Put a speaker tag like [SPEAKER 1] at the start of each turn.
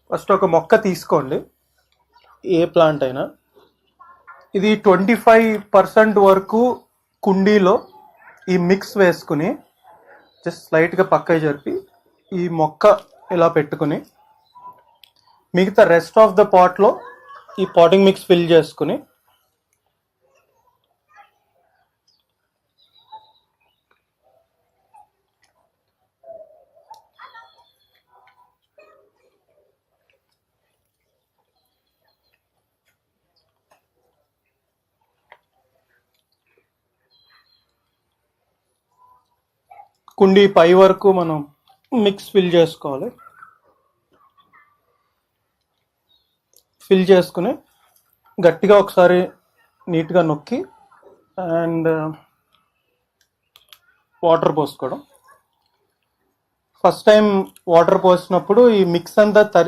[SPEAKER 1] First ఒక మొక్క తీసుకోండి, ఏ ప్లాంట్ అయినా. ఇది 25% వరకు కుండీలో ఈ మిక్స్ వేసుకుని జస్ట్ లైట్గా పక్కకి జరిపి ఈ మొక్క ఇలా పెట్టుకుని మిగతా రెస్ట్ ఆఫ్ ద పాట్లో ఈ పాటింగ్ మిక్స్ ఫిల్ చేసుకుని కుండీ పై వరకు మనం మిక్స్ ఫిల్ చేసుకోవాలి. ఫిల్ చేసుకుని గట్టిగా ఒకసారి నీట్గా నొక్కి అండ్ వాటర్ పోసుకోవడం. ఫస్ట్ టైం వాటర్ పోసినప్పుడు ఈ మిక్స్ అంతా